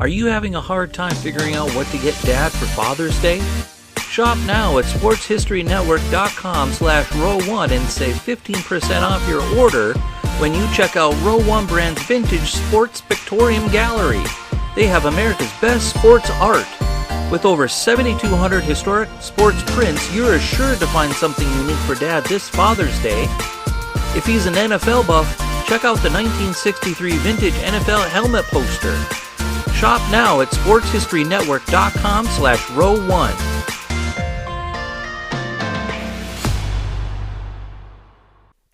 Are you having a hard time figuring out what to get Dad for Father's Day? Shop now at sportshistorynetwork.com/row1 and save 15% off your order when you check out Row 1 Brand's Vintage Sports Pictorium Gallery. They have America's best sports art. With over 7,200 historic sports prints, you're assured to find something unique for Dad this Father's Day. If he's an NFL buff, check out the 1963 vintage NFL helmet poster. Shop now at sportshistorynetwork.com/row1.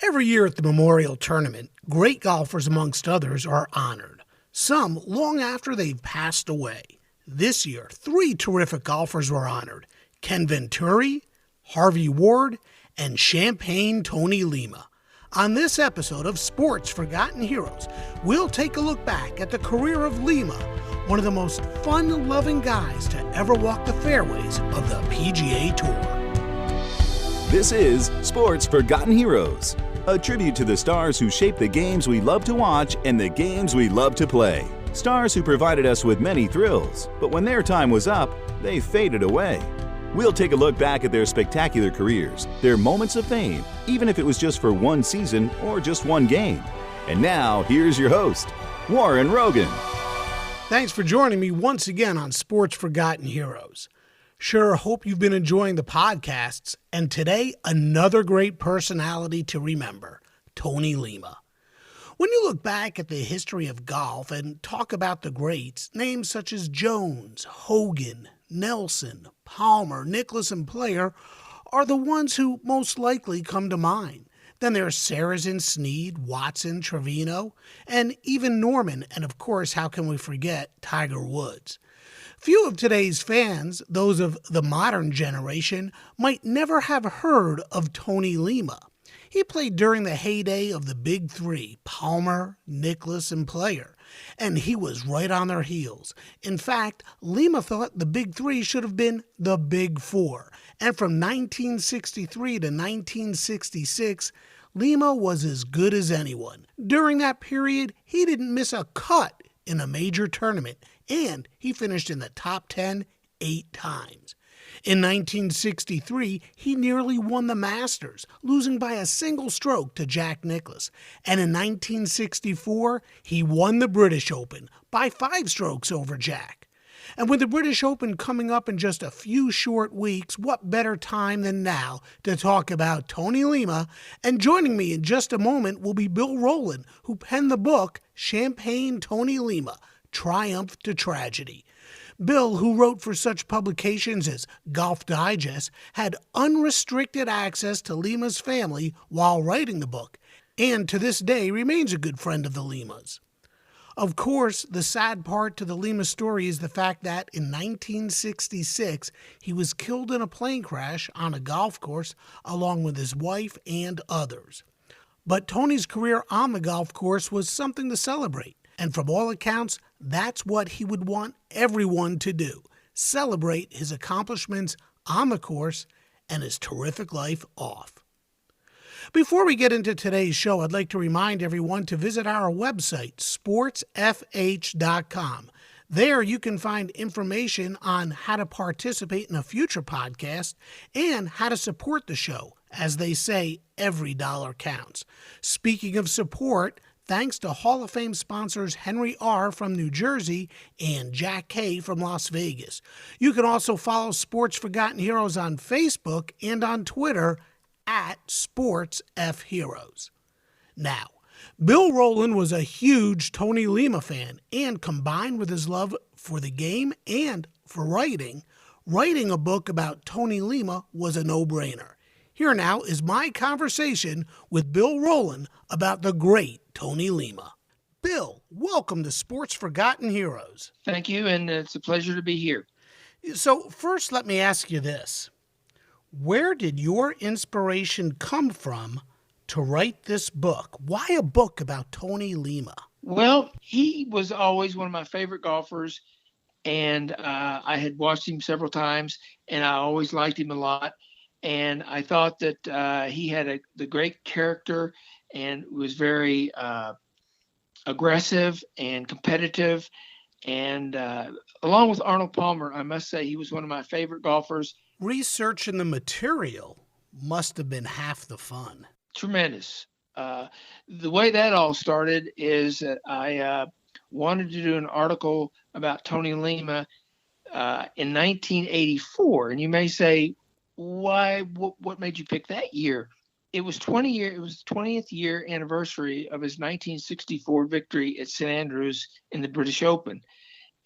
Every year at the Memorial Tournament, great golfers amongst others are honored, some long after they've passed away. This year, 3 terrific golfers were honored: Ken Venturi, Harvey Ward, and Champagne Tony Lema. On this episode of Sports Forgotten Heroes, we'll take a look back at the career of Lema, one of the most fun-loving guys to ever walk the fairways of the PGA Tour. This is Sports Forgotten Heroes, a tribute to the stars who shaped the games we love to watch and the games we love to play. Stars who provided us with many thrills, but when their time was up, they faded away. We'll take a look back at their spectacular careers, their moments of fame, even if it was just for one season or just one game. And now, here's your host, Warren Rogan. Thanks for joining me once again on Sports Forgotten Heroes. Sure hope you've been enjoying the podcasts, and today, another great personality to remember, Tony Lema. When you look back at the history of golf and talk about the greats, names such as Jones, Hogan, Nelson, Palmer, Nicklaus, and Player are the ones who most likely come to mind. Then there's Sarazen, Snead, Watson, Trevino, and even Norman, and of course, how can we forget Tiger Woods? Few of today's fans, those of the modern generation, might never have heard of Tony Lema. He played during the heyday of the Big Three, Palmer, Nicklaus, and Player, and he was right on their heels. In fact, Lema thought the Big Three should have been the Big Four, and from 1963 to 1966, Lema was as good as anyone. During that period, he didn't miss a cut in a major tournament, and he finished in the top 10 8 times. In 1963, he nearly won the Masters, losing by a single stroke to Jack Nicklaus. And in 1964, he won the British Open by 5 strokes over Jack. And with the British Open coming up in just a few short weeks, what better time than now to talk about Tony Lema? And joining me in just a moment will be Bill Roland, who penned the book Champagne Tony Lema, Triumph to Tragedy. Bill, who wrote for such publications as Golf Digest, had unrestricted access to Lema's family while writing the book, and to this day remains a good friend of the Lemas. Of course, the sad part to the Lema story is the fact that in 1966, he was killed in a plane crash on a golf course along with his wife and others. But Tony's career on the golf course was something to celebrate. And from all accounts, that's what he would want everyone to do, celebrate his accomplishments on the course and his terrific life off. Before we get into today's show, I'd like to remind everyone to visit our website, sportsfh.com. There you can find information on how to participate in a future podcast and how to support the show. As they say, every dollar counts. Speaking of support, thanks to Hall of Fame sponsors Henry R. from New Jersey and Jack K. from Las Vegas. You can also follow Sports Forgotten Heroes on Facebook and on Twitter at SportsFHeroes. Now, Bill Roland was a huge Tony Lema fan, and combined with his love for the game and for writing a book about Tony Lema was a no-brainer. Here now is my conversation with Bill Roland about the great Tony Lema. Bill, welcome to Sports Forgotten Heroes. Thank you, and it's a pleasure to be here. So first, let me ask you this. Where did your inspiration come from to write this book? Why a book about Tony Lema? Well, he was always one of my favorite golfers, and I had watched him several times, and I always liked him a lot. And I thought that he had the great character and was very aggressive and competitive And along with Arnold Palmer, I must say he was one of my favorite golfers. Researching the material must have been half the fun. Tremendous. The way that all started is that I wanted to do an article about Tony Lema in 1984. And you may say, why? What made you pick that year? It was 20th year anniversary of his 1964 victory at St Andrews in the British Open.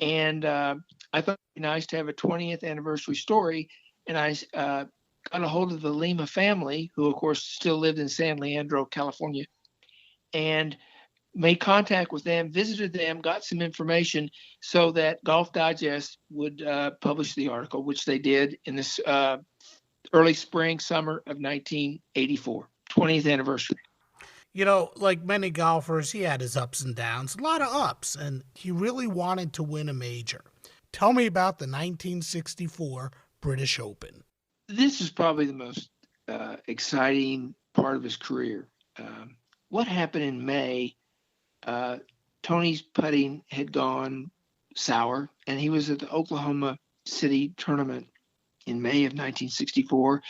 And I thought it'd be nice to have a 20th anniversary story. And I got a hold of the Lema family, who, of course, still lived in San Leandro, California, and made contact with them, visited them, got some information so that Golf Digest would publish the article, which they did in this early spring, summer of 1984, 20th anniversary. You know, like many golfers, he had his ups and downs, a lot of ups, and he really wanted to win a major. Tell me about the 1964 British Open. This is probably the most exciting part of his career. What happened in May, Tony's putting had gone sour, and he was at the Oklahoma City tournament in May of 1964,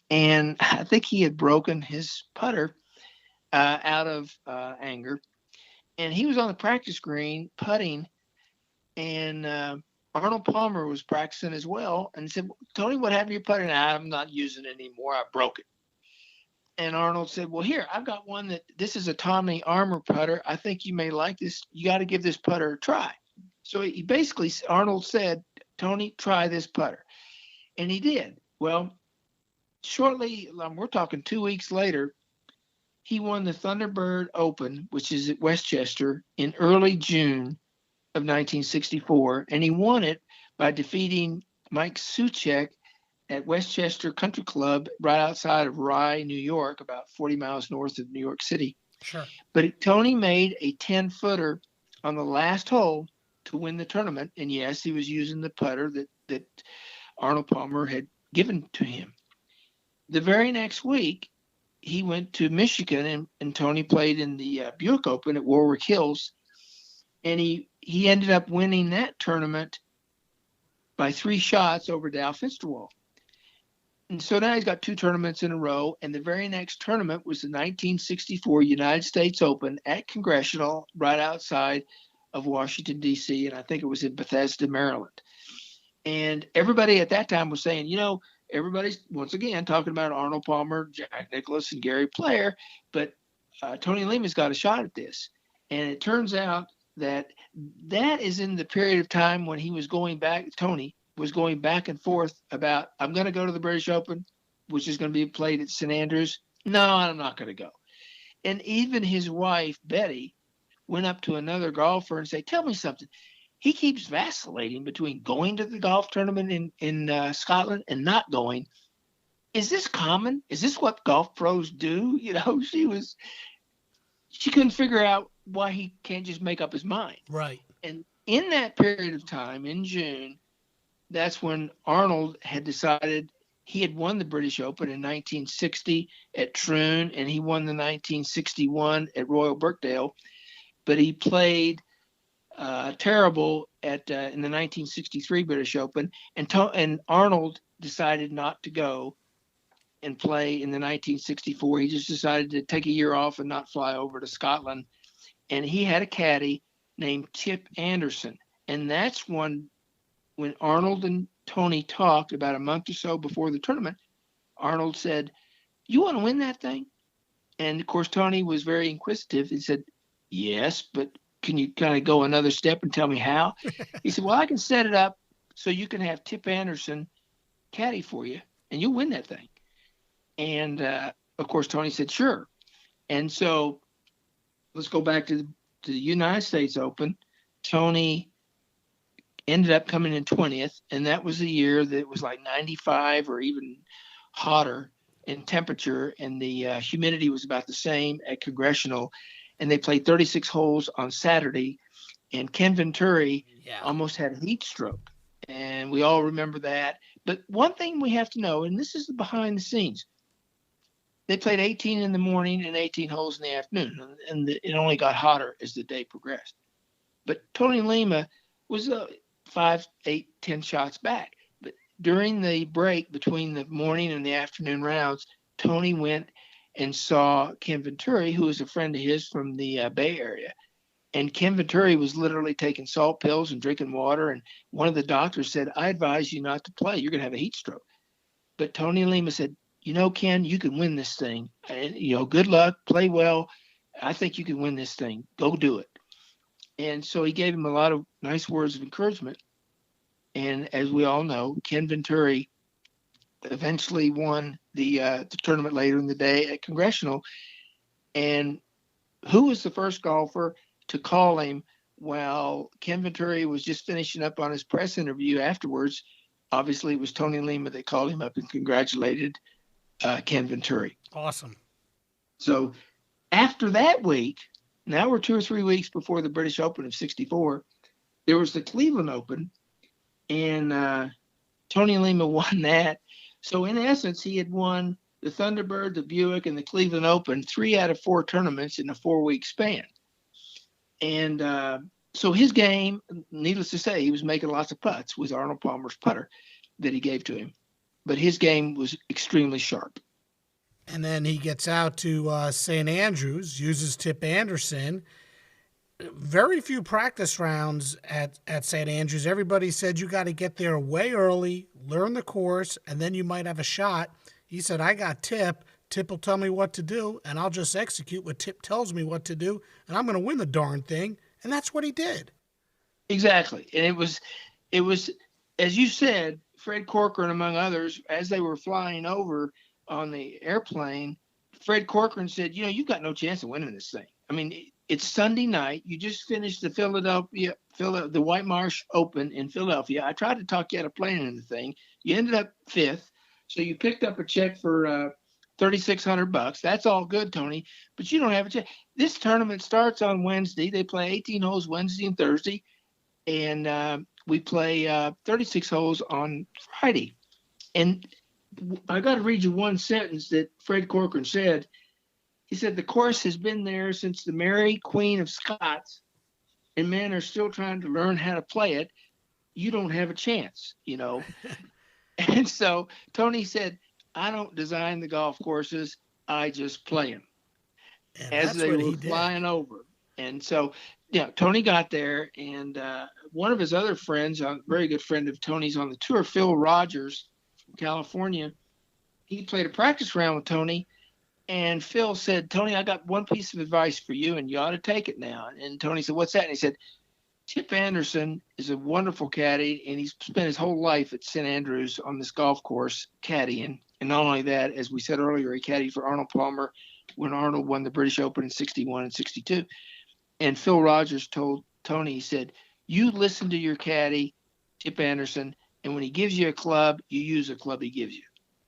and I think he had broken his putter out of anger, and he was on the practice green putting, and Arnold Palmer was practicing as well, and said, "Tony, what happened to your putter?" "I'm not using it anymore. I broke it." And Arnold said, "Well, here, I've got one this is a Tommy Armour putter. I think you may like this. You got to give this putter a try." So Arnold said, "Tony, try this putter." And he did. Well, shortly, we're talking 2 weeks later, he won the Thunderbird Open, which is at Westchester, in early June of 1964. And he won it by defeating Mike Suchek at Westchester Country Club right outside of Rye, New York, about 40 miles north of New York City. Sure. But Tony made a 10-footer on the last hole to win the tournament. And yes, he was using the putter that Arnold Palmer had given to him. The very next week, he went to Michigan, and Tony played in the Buick Open at Warwick Hills. And he ended up winning that tournament by 3 shots over Dow Fitzgerald. And so now he's got 2 tournaments in a row. And the very next tournament was the 1964 United States Open at Congressional, right outside of Washington, D.C. And I think it was in Bethesda, Maryland. And everybody at that time was saying, everybody's once again talking about Arnold Palmer, Jack Nicklaus, and Gary Player, but Tony Lema's got a shot at this. And it turns out that is in the period of time when Tony was going back and forth about, I'm going to go to the British Open, which is going to be played at St Andrews. No, I'm not going to go. And even his wife, Betty, went up to another golfer and said, "Tell me something. He keeps vacillating between going to the golf tournament in Scotland and not going. Is this common? Is this what golf pros do?" She couldn't figure out why he can't just make up his mind. Right. And in that period of time, in June, that's when Arnold had decided he had won the British Open in 1960 at Troon, and he won the 1961 at Royal Birkdale, but he played terrible in the 1963 British Open, and Arnold decided not to go and play in the 1964. He just decided to take a year off and not fly over to Scotland, and he had a caddy named Tip Anderson, and that's when Arnold and Tony talked about a month or so before the tournament. Arnold said, "You want to win that thing?" And of course, Tony was very inquisitive and said, "Yes, but can you kind of go another step and tell me how?" He said, "Well, I can set it up so you can have Tip Anderson caddy for you, and you'll win that thing." And of course, Tony said, "Sure." And so let's go back to the United States Open. Tony ended up coming in 20th, and that was the year that it was like 95 or even hotter in temperature, and the humidity was about the same at Congressional. And they played 36 holes on Saturday, and Ken Venturi almost had a heat stroke. And we all remember that. But one thing we have to know, and this is the behind the scenes, they played 18 in the morning and 18 holes in the afternoon, and it only got hotter as the day progressed. But Tony Lema was 5, 8, 10 shots back. But during the break between the morning and the afternoon rounds, Tony went and saw Ken Venturi, who was a friend of his from the Bay Area. And Ken Venturi was literally taking salt pills and drinking water. And one of the doctors said, I advise you not to play. You're going to have a heat stroke. But Tony Lema said, Ken, you can win this thing. And, good luck, play well. I think you can win this thing. Go do it. And so he gave him a lot of nice words of encouragement. And as we all know, Ken Venturi eventually won the tournament later in the day at Congressional. And who was the first golfer to call him while Ken Venturi was just finishing up on his press interview afterwards? Obviously, it was Tony Lema that called him up and congratulated Ken Venturi. Awesome. So after that week, now we're 2 or 3 weeks before the British Open of '64, there was the Cleveland Open, and Tony Lema won that. So in essence, he had won the Thunderbird, the Buick, and the Cleveland Open 3 out of 4 tournaments in a 4-week span. And so his game, needless to say, he was making lots of putts with Arnold Palmer's putter that he gave to him. But his game was extremely sharp. And then he gets out to St. Andrews, uses Tip Anderson. Very few practice rounds at St. Andrews. Everybody said you got to get there way early, learn the course, and then you might have a shot. He said, I got Tip. Tip will tell me what to do, and I'll just execute what Tip tells me what to do, and I'm going to win the darn thing. And that's what he did. Exactly. And it was, as you said, Fred Corcoran, among others, as they were flying over on the airplane, Fred Corcoran said, you've got no chance of winning this thing. I mean, it's Sunday night. You just finished the White Marsh Open in Philadelphia. I tried to talk you out of playing in the thing. You ended up 5th. So you picked up a check for $3,600. That's all good, Tony, but you don't have a check. This tournament starts on Wednesday. They play 18 holes Wednesday and Thursday, and we play 36 holes on Friday. And I got to read you one sentence that Fred Corcoran said. He said, the course has been there since the Mary Queen of Scots, and men are still trying to learn how to play it. You don't have a chance, And so Tony said, I don't design the golf courses. I just play them as they were flying over. And so, Tony got there, and one of his other friends, a very good friend of Tony's on the tour, Phil Rogers from California, he played a practice round with Tony. And Phil said, Tony, I got one piece of advice for you, and you ought to take it now. And Tony said, what's that? And he said, Tip Anderson is a wonderful caddy, and he's spent his whole life at St. Andrews on this golf course caddying. And not only that, as we said earlier, he caddied for Arnold Palmer when Arnold won the British Open in '61 and '62. And Phil Rogers told Tony, he said, you listen to your caddy, Tip Anderson, and when he gives you a club, you use a club he gives you.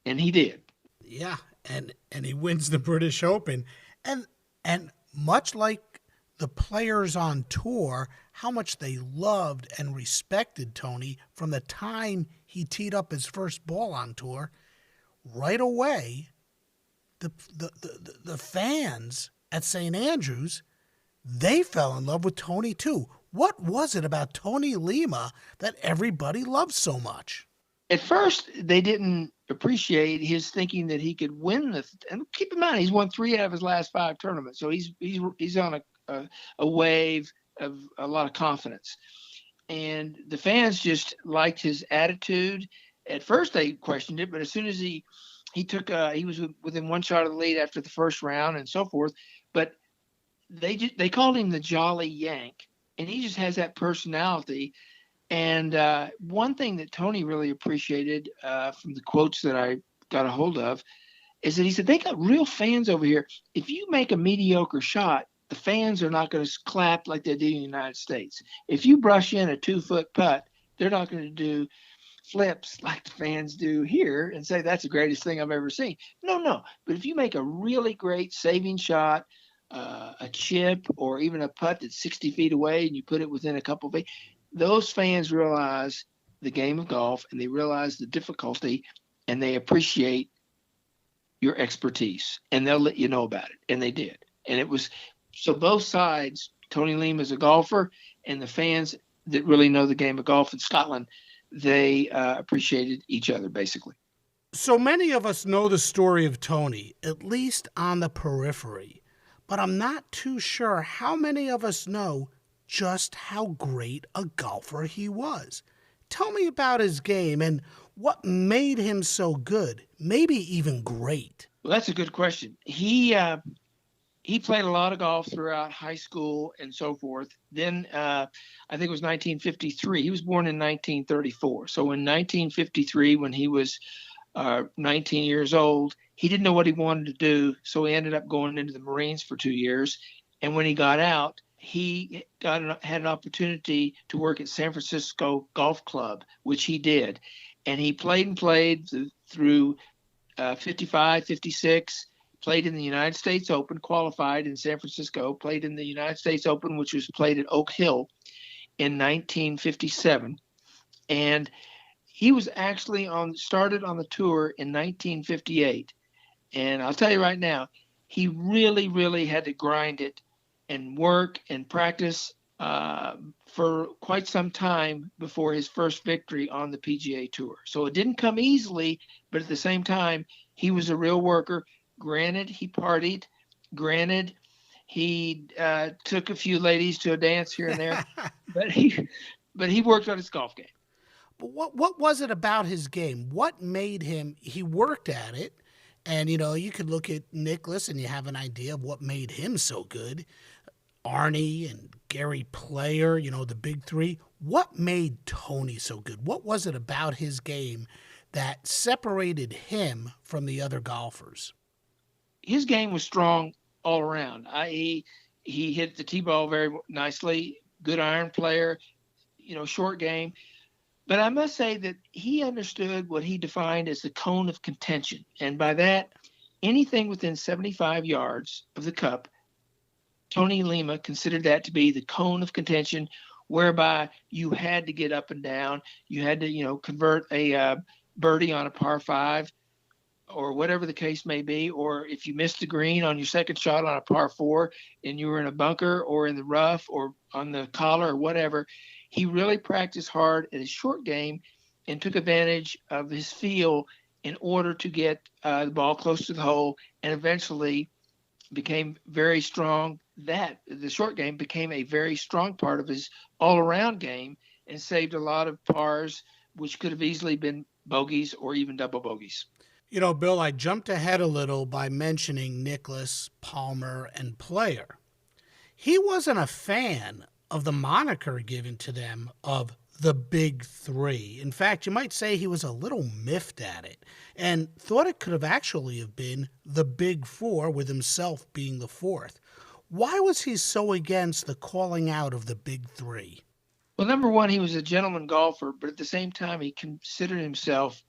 And he did. Yeah, and he wins the British Open. And much like the players on tour, how much they loved and respected Tony from the time he teed up his first ball on tour, right away, the fans at St. Andrews, they fell in love with Tony too. What was it about Tony Lema that everybody loved so much? At first, they didn't appreciate his thinking that he could win and keep in mind, he's won 3 out of his last 5 tournaments. So he's on a wave of a lot of confidence. And the fans just liked his attitude. At first they questioned it, but as soon as he was within 1 shot of the lead after the first round and so forth, but they called him the Jolly Yank, and he just has that personality. And one thing that Tony really appreciated from the quotes that I got a hold of is that he said, they got real fans over here. If you make a mediocre shot, the fans are not going to clap like they do in the United States. If you brush in a 2-foot putt, they're not going to do flips like the fans do here and say, that's the greatest thing I've ever seen. No. But if you make a really great saving shot, a chip, or even a putt that's 60 feet away and you put it within a couple of feet, those fans realize the game of golf, and they realize the difficulty, and they appreciate your expertise, and they'll let you know about it. And they did. And it was, so both sides, Tony Lema is a golfer, and the fans, that really know the game of golf in Scotland, they appreciated each other, basically. So many of us know the story of Tony, at least on the periphery, but I'm not too sure how many of us know just how great a golfer he was. Tell me about his game and what made him so good, maybe even great. Well, that's a good question. He played a lot of golf throughout high school and so forth. Then I think it was 1953. He was born in 1934. So in 1953, when he was 19 years old, he didn't know what he wanted to do. So he ended up going into the Marines for 2 years. And when he got out, he had an opportunity to work at San Francisco Golf Club, which he did. And he played through 55, 56, played in the United States Open, qualified in San Francisco, played in the United States Open, which was played at Oak Hill in 1957. And he was actually started on the tour in 1958. And I'll tell you right now, he really, really had to grind it and work and practice for quite some time before his first victory on the PGA Tour. So it didn't come easily, but at the same time, he was a real worker. Granted, he partied. Granted, he took a few ladies to a dance here and there, but he worked on his golf game. But what was it about his game? What made him, he worked at it, and, you could look at Nicklaus and you have an idea of what made him so good. Arnie and Gary Player, the big three. What made Tony so good? What was it about his game that separated him from the other golfers? His game was strong all around. He hit the tee ball very nicely, good iron player, short game. But I must say that he understood what he defined as the cone of contention. And by that, anything within 75 yards of the cup, Tony Lema considered that to be the cone of contention, whereby you had to get up and down. You had to, convert a birdie on a par 5 or whatever the case may be. Or if you missed the green on your second shot on a par 4 and you were in a bunker or in the rough or on the collar or whatever, he really practiced hard at his short game and took advantage of his feel in order to get the ball close to the hole, and eventually became very strong. The short game became a very strong part of his all-around game and saved a lot of pars, which could have easily been bogeys or even double bogeys. Bill, I jumped ahead a little by mentioning Nicklaus, Palmer, and Player. He wasn't a fan of the moniker given to them of the Big Three. In fact, you might say he was a little miffed at it and thought it could have actually have been the Big Four, with himself being the fourth. Why was he so against the calling out of the Big Three? Well, number one, he was a gentleman golfer, but at the same time, he considered himself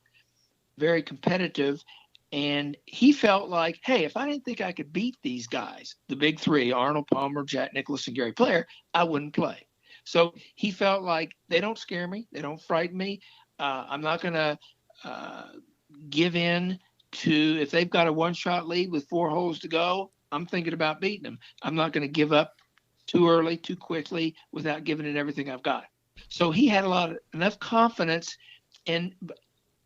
very competitive. And he felt like, hey, if I didn't think I could beat these guys, the Big Three, Arnold Palmer, Jack Nicklaus, and Gary Player, I wouldn't play. So he felt like they don't scare me. They don't frighten me. I'm not going to give in to, if they've got a one-shot lead with 4 holes to go, I'm thinking about beating them. I'm not going to give up too early, too quickly, without giving it everything I've got. So he had enough confidence. And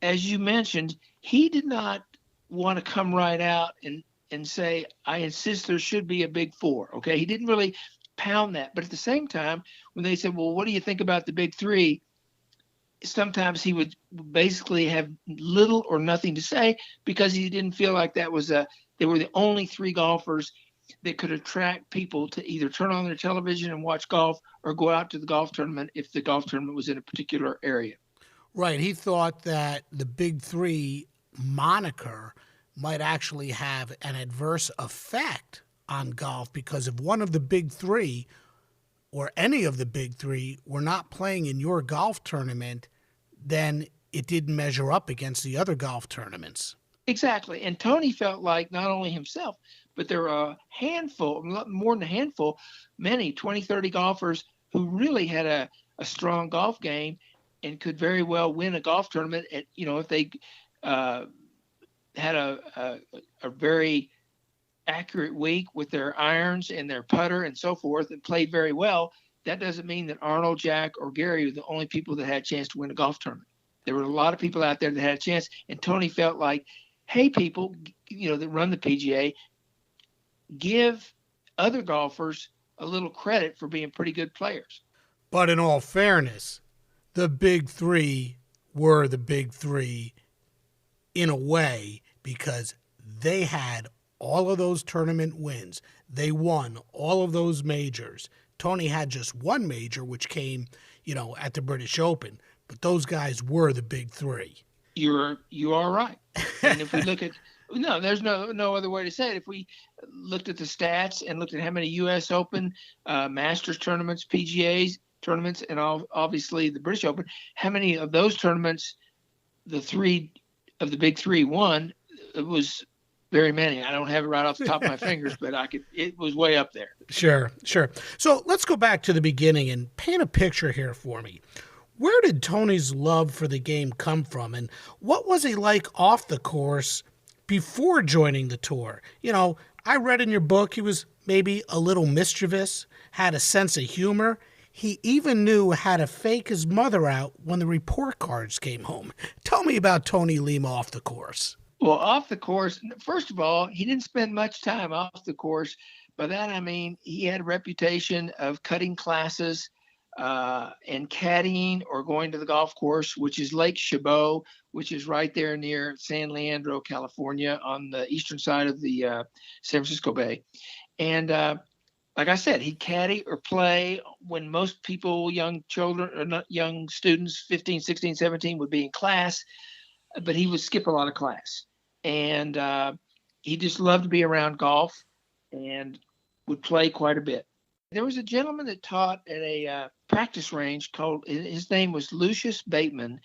as you mentioned, he did not want to come right out and say, I insist there should be a Big Four. Okay. He didn't really pound that. But at the same time, when they said, well, what do you think about the Big Three? Sometimes he would basically have little or nothing to say because he didn't feel like they were the only 3 golfers that could attract people to either turn on their television and watch golf or go out to the golf tournament if the golf tournament was in a particular area. Right. He thought that the Big Three moniker might actually have an adverse effect on golf, because if one of the Big Three or any of the Big Three were not playing in your golf tournament, then it didn't measure up against the other golf tournaments. Exactly. And Tony felt like not only himself, but there were a handful, more than a handful, many 20, 30 golfers who really had a strong golf game and could very well win a golf tournament at, if they had a very accurate week with their irons and their putter and so forth and played very well. that doesn't mean that Arnold, Jack, or Gary were the only people that had a chance to win a golf tournament. There were a lot of people out there that had a chance, and Tony felt like, hey, people, that run the PGA, give other golfers a little credit for being pretty good players. But in all fairness, the big three were the big three in a way because they had all of those tournament wins. They won all of those majors. Tony had just one major, which came, at the British Open. But those guys were the big three. You are right. And if we look at there's no other way to say it. If we looked at the stats and looked at how many U.S. Open, Masters tournaments, PGA's tournaments, and obviously the British Open, how many of those tournaments the three of the big three won? It was very many. I don't have it right off the top of my fingers, but it was way up there. Sure. So let's go back to the beginning and paint a picture here for me. Where did Tony's love for the game come from, and what was he like off the course before joining the tour? I read in your book he was maybe a little mischievous, had a sense of humor. He even knew how to fake his mother out when the report cards came home. Tell me about Tony Lema off the course. Well, off the course, first of all, he didn't spend much time off the course. By that, I mean, he had a reputation of cutting classes and caddying or going to the golf course, which is Lake Chabot, which is right there near San Leandro, California, on the eastern side of the San Francisco Bay. And like I said, he'd caddy or play when most people, young children, or not young students, 15, 16, 17, would be in class, but he would skip a lot of class. And he just loved to be around golf and would play quite a bit. There was a gentleman that taught at a practice range his name was Lucius Bateman,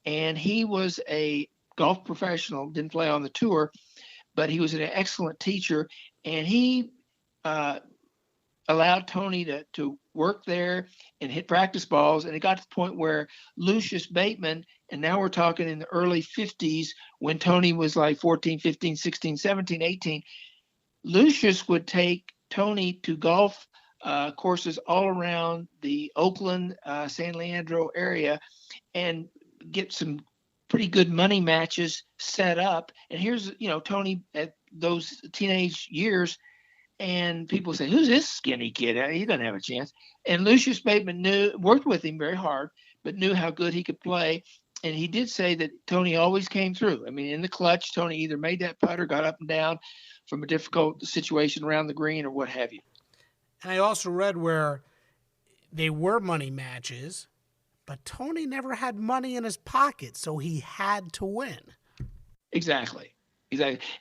and he was a golf professional, didn't play on the tour, but he was an excellent teacher, and he allowed Tony to work there and hit practice balls. And it got to the point where Lucius Bateman, and now we're talking in the early 50s when Tony was like 14, 15, 16, 17, 18, Lucius would take Tony to golf courses all around the Oakland, San Leandro area and get some pretty good money matches set up. And here's, Tony at those teenage years, and people say, who's this skinny kid? He doesn't have a chance. And Lucius Bateman worked with him very hard, but knew how good he could play. And he did say that Tony always came through. I mean, in the clutch, Tony either made that putter, got up and down from a difficult situation around the green or what have you. And I also read where they were money matches, but Tony never had money in his pocket, so he had to win. Exactly.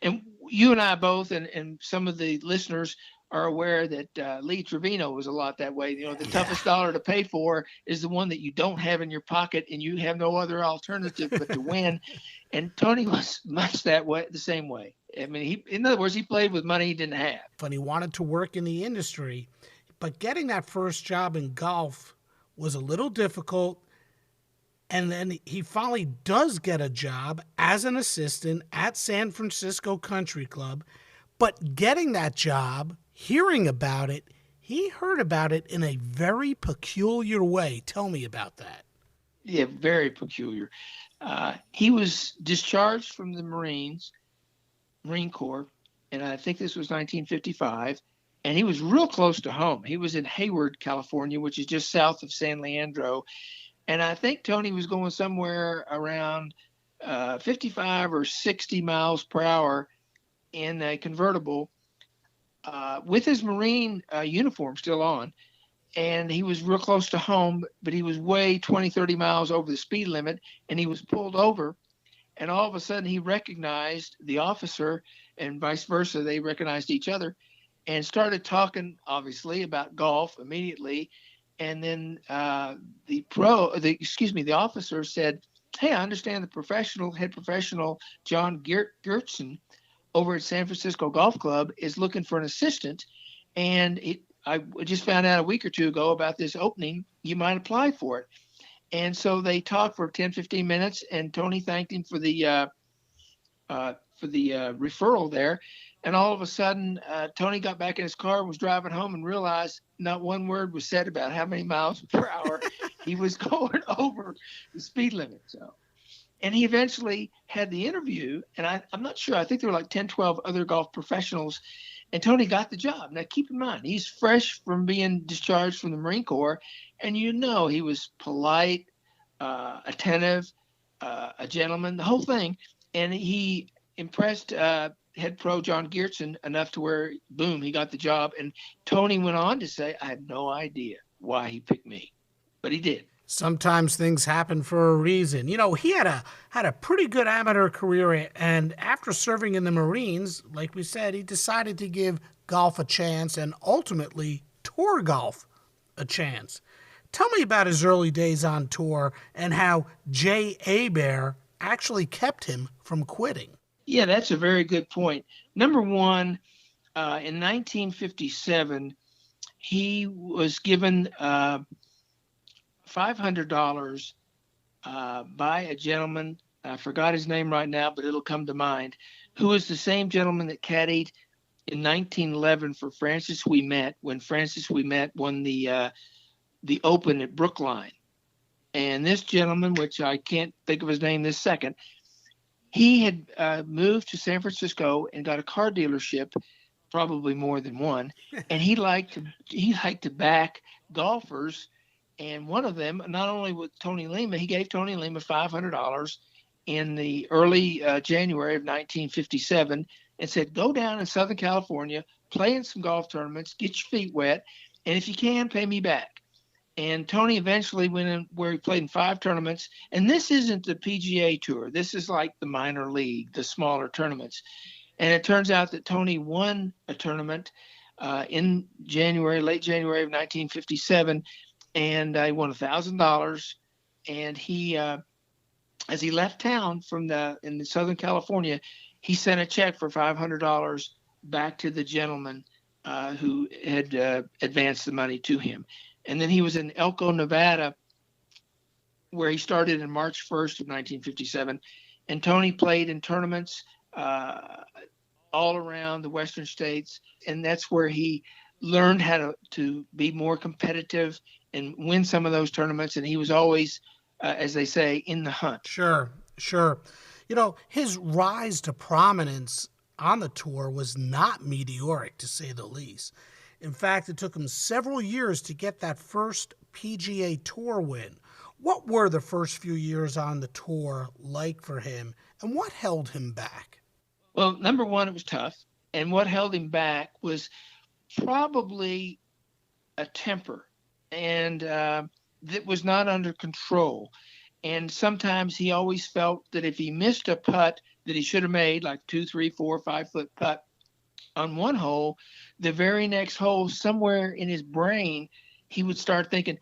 And you and I both, and some of the listeners are aware that Lee Trevino was a lot that way. The toughest dollar to pay for is the one that you don't have in your pocket and you have no other alternative but to win. And Tony was much that way, the same way. I mean, in other words, he played with money he didn't have. But he wanted to work in the industry, but getting that first job in golf was a little difficult. And then he finally does get a job as an assistant at San Francisco Country Club. But getting that job, hearing about it, he heard about it in a very peculiar way. Tell me about that. Yeah, very peculiar. He was discharged from the Marine Corps, and I think this was 1955, and he was real close to home. He was in Hayward, California, which is just south of San Leandro. And I think Tony was going somewhere around 55 or 60 miles per hour in a convertible with his Marine uniform still on. And he was real close to home, but he was way 20, 30 miles over the speed limit, and he was pulled over. And all of a sudden he recognized the officer, and vice versa. They recognized each other and started talking, obviously, about golf immediately. And then the officer said, hey, I understand the head professional, John Gertson over at San Francisco Golf Club is looking for an assistant. And I just found out a week or two ago about this opening. You might apply for it. And so they talked for 10, 15 minutes, and Tony thanked him for the referral there. And all of a sudden, Tony got back in his car and was driving home and realized not one word was said about how many miles per hour he was going over the speed limit. So, and he eventually had the interview, and I'm not sure. I think there were like 10, 12 other golf professionals, and Tony got the job. Now, keep in mind, he's fresh from being discharged from the Marine Corps, and he was polite, attentive, a gentleman, the whole thing. And he impressed head pro John Geertsen enough to where, boom, he got the job. And Tony went on to say, I have no idea why he picked me, but he did. Sometimes things happen for a reason. He had a pretty good amateur career, and after serving in the Marines, like we said, he decided to give golf a chance and ultimately tour golf a chance. Tell me about his early days on tour and how Jay Hebert actually kept him from quitting. Yeah, that's a very good point. Number one, in 1957, he was given $500 by a gentleman, I forgot his name right now, but it'll come to mind, who was the same gentleman that caddied in 1911 for Francis Ouimet when Francis Ouimet won the Open at Brookline. And this gentleman, which I can't think of his name this second, he had moved to San Francisco and got a car dealership, probably more than one, and he liked to back golfers. And one of them, not only with Tony Lema, he gave Tony Lema $500 in the early January of 1957 and said, go down in Southern California, play in some golf tournaments, get your feet wet, and if you can, pay me back. And Tony eventually went in where he played in 5 tournaments. And this isn't the PGA Tour. This is like the minor league, the smaller tournaments. And it turns out that Tony won a tournament in late January of 1957, and he won $1,000. And he, as he left town in Southern California, he sent a check for $500 back to the gentleman who had advanced the money to him. And then he was in Elko, Nevada, where he started in March 1st of 1957. And Tony played in tournaments all around the Western states. And that's where he learned how to be more competitive and win some of those tournaments. And he was always, as they say, in the hunt. Sure. His rise to prominence on the tour was not meteoric, to say the least. In fact, it took him several years to get that first PGA Tour win. What were the first few years on the tour like for him, and what held him back? Well, number one, it was tough. And what held him back was probably a temper, and that was not under control. And sometimes he always felt that if he missed a putt that he should have made, like 2, 3, 4, 5 foot putt on one hole, the very next hole, somewhere in his brain, he would start thinking,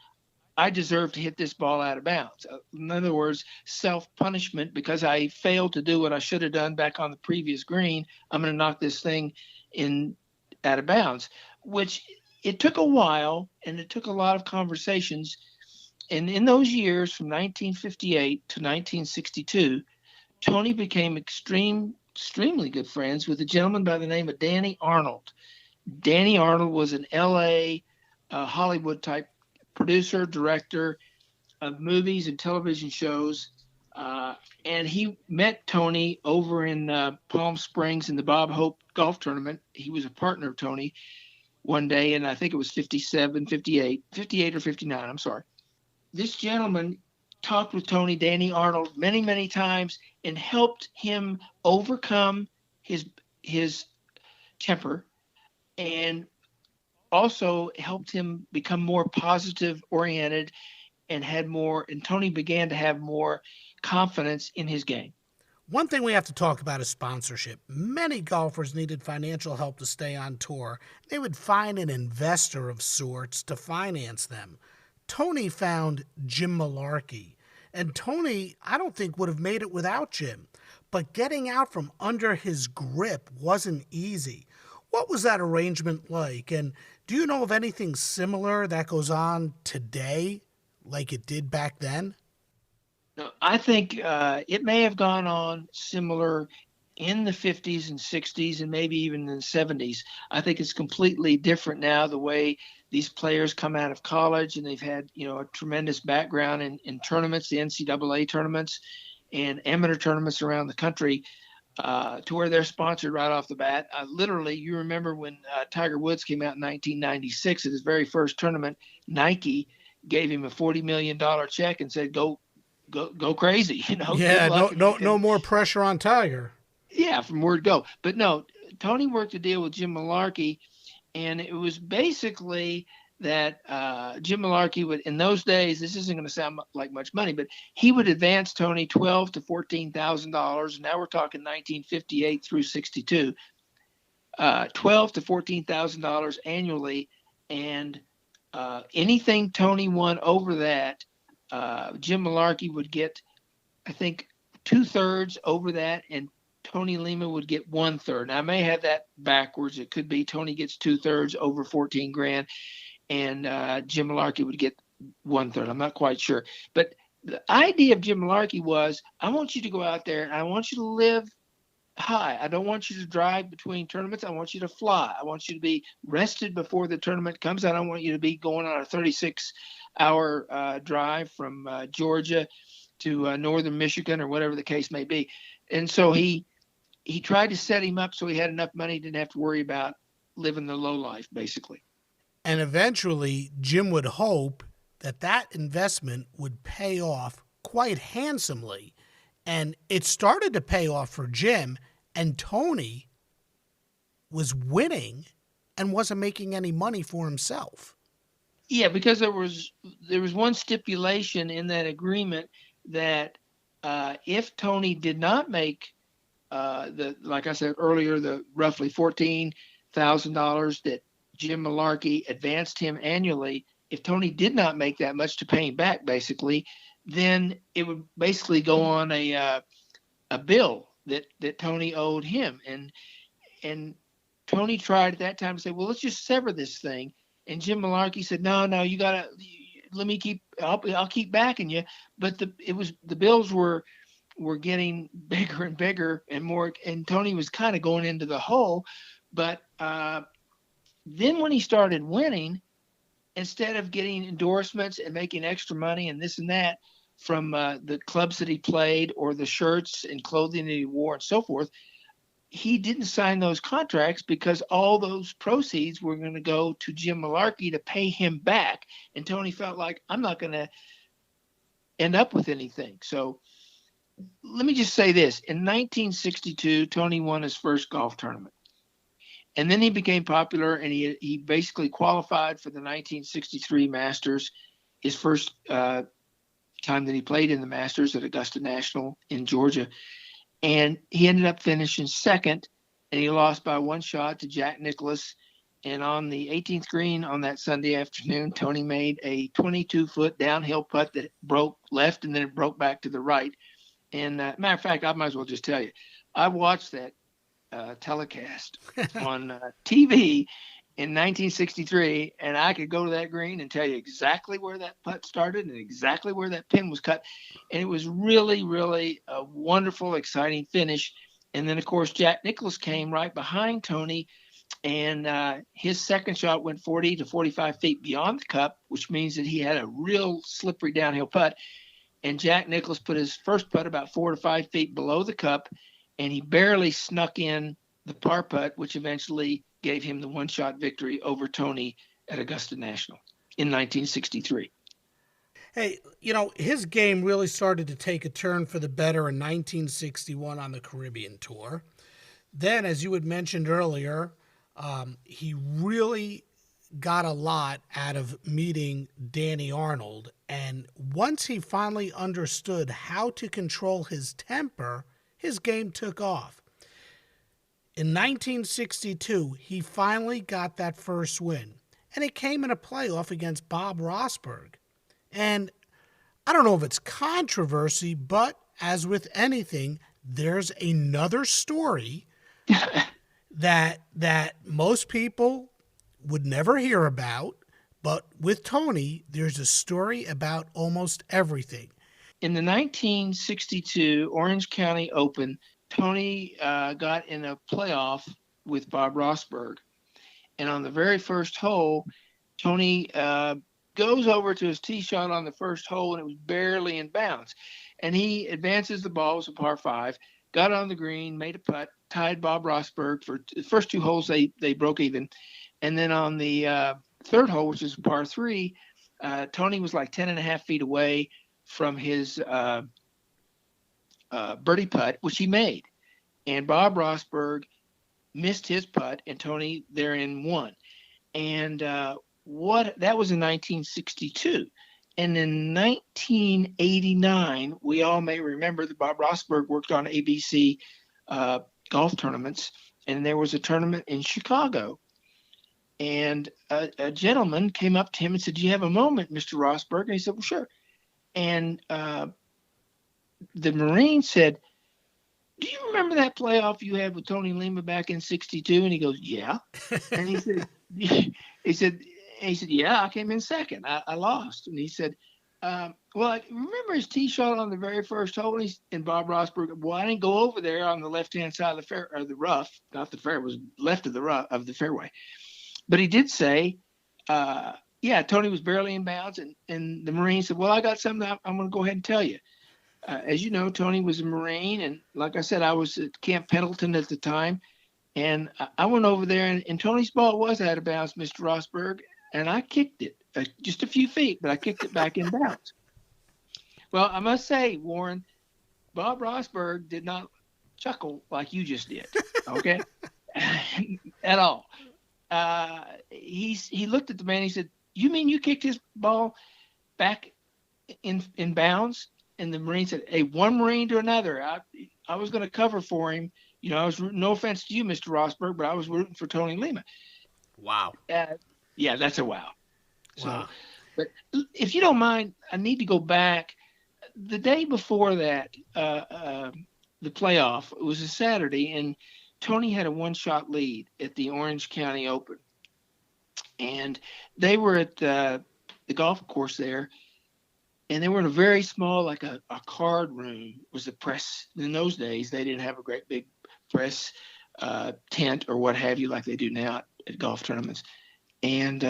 I deserve to hit this ball out of bounds. In other words, self-punishment, because I failed to do what I should have done back on the previous green. I'm going to knock this thing out of bounds, which it took a while, and it took a lot of conversations. And in those years, from 1958 to 1962, Tony became extremely good friends with a gentleman by the name of Danny Arnold. Danny Arnold was an L.A. Hollywood type producer, director of movies and television shows. And he met Tony over in Palm Springs in the Bob Hope golf tournament. He was a partner of Tony one day, and I think it was 58 or 59, I'm sorry. This gentleman talked with Tony, Danny Arnold, many, many times and helped him overcome his temper, and also helped him become more positive oriented and Tony began to have more confidence in his game. One thing we have to talk about is sponsorship. Many golfers needed financial help to stay on tour. They would find an investor of sorts to finance them. Tony found Jim Malarkey. And Tony, I don't think, would have made it without Jim. But getting out from under his grip wasn't easy. What was that arrangement like? And do you know of anything similar that goes on today like it did back then? No, I think it may have gone on similar in the 50s and 60s and maybe even in the 70s. I think it's completely different now, the way these players come out of college, and they've had, a tremendous background in tournaments, the NCAA tournaments and amateur tournaments around the country, to where they're sponsored right off the bat. Literally, you remember when Tiger Woods came out in 1996 at his very first tournament, Nike gave him a $40 million check and said, go crazy, Yeah, good luck. no more pressure on Tiger. Yeah, from word go. But no, Tony worked a deal with Jim Malarkey, and it was basically that Jim Malarkey would, in those days, this isn't going to sound like much money, but he would advance Tony $12,000 to $14,000. Now we're talking 1958 through 62, $12,000 to $14,000 annually, and anything Tony won over that, Jim Malarkey would get, I think, 2/3 over that, and Tony Lema would get 1/3. Now I may have that backwards. It could be Tony gets 2/3 over 14 grand, and Jim Malarkey would get 1/3. I'm not quite sure, but the idea of Jim Malarkey was, I want you to go out there and I want you to live high. I don't want you to drive between tournaments. I want you to fly. I want you to be rested before the tournament comes. I don't want you to be going on a 36-hour drive from Georgia to northern Michigan or whatever the case may be. And so he tried to set him up so he had enough money, didn't have to worry about living the low life, basically. And eventually, Jim would hope that investment would pay off quite handsomely. And it started to pay off for Jim, and Tony was winning and wasn't making any money for himself. Yeah, because there was one stipulation in that agreement that if Tony did not make like I said earlier, the roughly $14,000 that Jim Malarkey advanced him annually, if Tony did not make that much to pay him back, basically, then it would basically go on a bill that Tony owed him. And Tony tried at that time to say, well, let's just sever this thing. And Jim Malarkey said, no, you gotta let me I'll keep backing you. But the bills were getting bigger and bigger and more, and Tony was kind of going into the hole. But then when he started winning, instead of getting endorsements and making extra money and this and that from the clubs that he played or the shirts and clothing that he wore and so forth, he didn't sign those contracts because all those proceeds were going to go to Jim Malarkey to pay him back. And Tony felt like, I'm not going to end up with anything. So let me just say this. In 1962, Tony won his first golf tournament. And then he became popular, and he basically qualified for the 1963 Masters, his first time that he played in the Masters at Augusta National in Georgia. And he ended up finishing second, and he lost by one shot to Jack Nicklaus. And on the 18th green on that Sunday afternoon, Tony made a 22-foot downhill putt that broke left, and then it broke back to the right. And matter of fact, I might as well just tell you, I watched that telecast on TV in 1963, and I could go to that green and tell you exactly where that putt started and exactly where that pin was cut. And it was really, really a wonderful, exciting finish. And then, of course, Jack Nicklaus came right behind Tony, and his second shot went 40 to 45 feet beyond the cup, which means that he had a real slippery downhill putt. And Jack Nicklaus put his first putt about 4 to 5 feet below the cup, and he barely snuck in the par putt, which eventually gave him the one-shot victory over Tony at Augusta National in 1963. Hey, his game really started to take a turn for the better in 1961 on the Caribbean Tour. Then, as you had mentioned earlier, he really got a lot out of meeting Danny Arnold. And once he finally understood how to control his temper, his game took off. In 1962, he finally got that first win, and it came in a playoff against Bob Rosberg. And I don't know if it's controversy, but as with anything, there's another story that most people would never hear about, but with Tony, there's a story about almost everything. In the 1962 Orange County Open, Tony got in a playoff with Bob Rosberg. And on the very first hole, Tony goes over to his tee shot on the first hole, and it was barely in bounds. And he advances the ball, it was a par 5, got on the green, made a putt, tied Bob Rosberg for the first 2 holes. They broke even. And then on the third hole, which is par 3, Tony was like 10.5 feet away from his birdie putt, which he made. And Bob Rosberg missed his putt, and Tony therein won. And that was in 1962. And in 1989, we all may remember that Bob Rosberg worked on ABC golf tournaments, and there was a tournament in Chicago. And a gentleman came up to him and said, "Do you have a moment, Mr. Rosberg?" And he said, "Well, sure." And the Marine said, "Do you remember that playoff you had with Tony Lema back in '62?" And he goes, "Yeah." And he said, "Yeah, I came in second. I lost." And he said, "Well, I remember his tee shot on the very first hole." And Bob Rosberg, "Well, I didn't go over there on the left-hand side of the fair, or the rough, not the fair, it was left of the rough of the fairway." But he did say, "Yeah, Tony was barely in bounds." And the Marine said, "Well, I got something I'm going to go ahead and tell you. As you know, Tony was a Marine, and like I said, I was at Camp Pendleton at the time, and I went over there, and Tony's ball was out of bounds, Mr. Rosberg, and I kicked it just a few feet, but I kicked it back in bounds." Well, I must say, Warren, Bob Rosberg did not chuckle like you just did, okay, at all. He looked at the man. He said, "You mean you kicked his ball back in bounds?" And the Marine said, "Hey, one Marine to another. I was going to cover for him. You know, I was rooting, no offense to you, Mr. Rosberg, but I was rooting for Tony Lema." Wow. Yeah, that's a wow. Wow. So, but if you don't mind, I need to go back. The day before that, the playoff, it was a Saturday, and Tony had a 1-shot lead at the Orange County Open. And they were at the golf course there, and they were in a very small, like a card room was the press. In those days, they didn't have a great big press tent or what have you like they do now at golf tournaments. And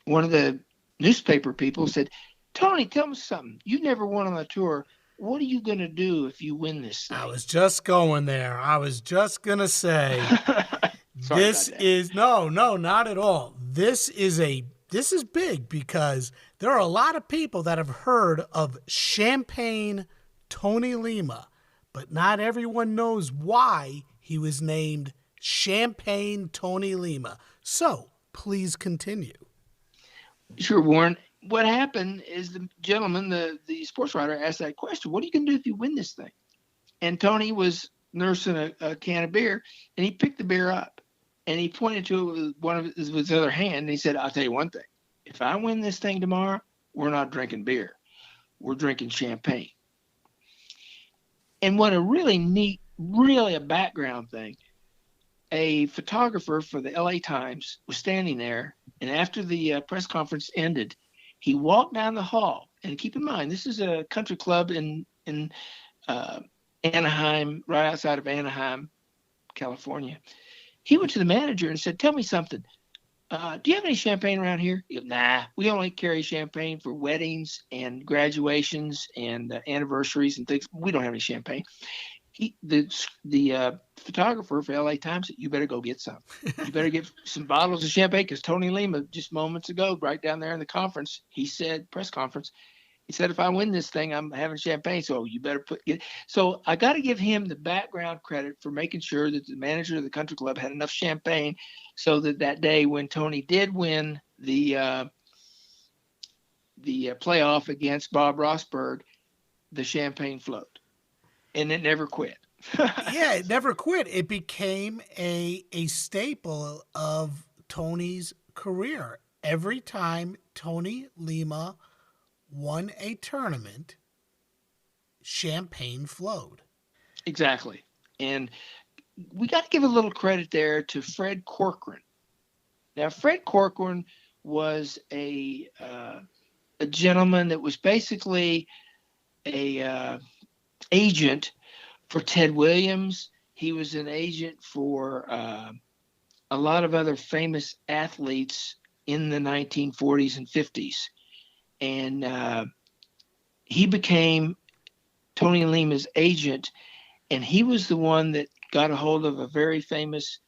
one of the newspaper people said, "Tony, tell me something. You never won on the tour. What are you going to do if you win this thing?" I was just going there. I was just going to say, no, not at all. This is big because there are a lot of people that have heard of Champagne Tony Lema, but not everyone knows why he was named Champagne Tony Lema. So please continue. Sure, Warren. What happened is the gentleman, the sports writer, asked that question: "What are you going to do if you win this thing?" And Tony was nursing a can of beer, and he picked the beer up, and he pointed to it with one of his other hand, and he said, "I'll tell you one thing. If I win this thing tomorrow, we're not drinking beer. We're drinking champagne." And what a really neat, really a background thing, a photographer for the LA Times was standing there, and after the press conference ended, he walked down the hall. And keep in mind, this is a country club in Anaheim, right outside of Anaheim, California. He went to the manager and said, "Tell me something. Do you have any champagne around here?" He goes, "Nah, we only carry champagne for weddings and graduations and anniversaries and things. We don't have any champagne." The photographer for LA Times said, "You better go get some. You better get some bottles of champagne," because Tony Lema, just moments ago, right down there in the conference, he said, press conference, he said, "If I win this thing, I'm having champagne. So you better put it." So I got to give him the background credit for making sure that the manager of the country club had enough champagne so that day when Tony did win the playoff against Bob Rosberg, the champagne flowed. And it never quit. Yeah, it never quit. It became a staple of Tony's career. Every time Tony Lema won a tournament, champagne flowed. Exactly. And we got to give a little credit there to Fred Corcoran. Now, Fred Corcoran was a gentleman that was basically a agent for Ted Williams he was an agent for a lot of other famous athletes in the 1940s and 50s. And he became Tony Lema's agent, and he was the one that got a hold of a very famous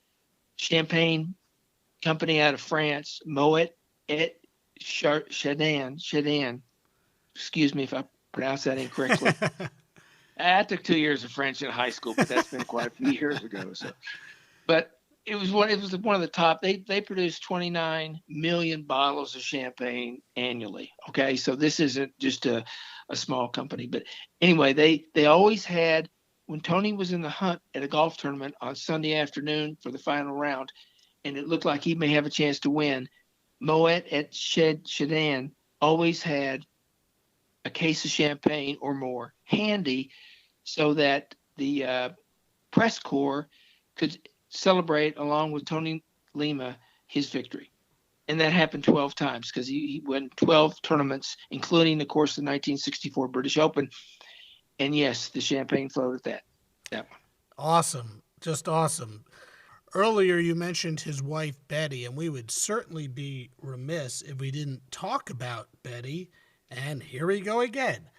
champagne company out of France, Moet et Chandon. Excuse me if I pronounce that incorrectly. I took 2 years of French in high school, but that's been quite a few years ago. But it was one of the top. They produced 29 million bottles of champagne annually. Okay, so this isn't just a small company. But anyway, they always had, when Tony was in the hunt at a golf tournament on Sunday afternoon for the final round, and it looked like he may have a chance to win, Moet et Chandon always had a case of champagne or more handy so that the press corps could celebrate along with Tony Lema his victory. And that happened 12 times because he won 12 tournaments, including, of course, the 1964 British Open. And yes, the champagne flowed at that one. Awesome. Just awesome. Earlier, you mentioned his wife, Betty, and we would certainly be remiss if we didn't talk about Betty. And here we go again.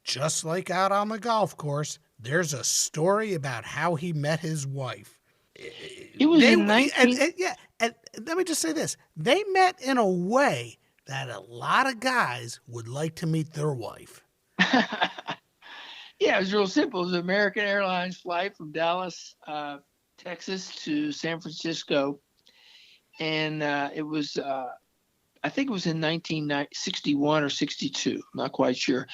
Just like out on the golf course, there's a story about how he met his wife. It was in 19... and let me just say this. They met in a way that a lot of guys would like to meet their wife. Yeah, it was real simple. It was an American Airlines flight from Dallas, Texas to San Francisco. And it was, I think it was in 1961 or 62. I'm not quite sure.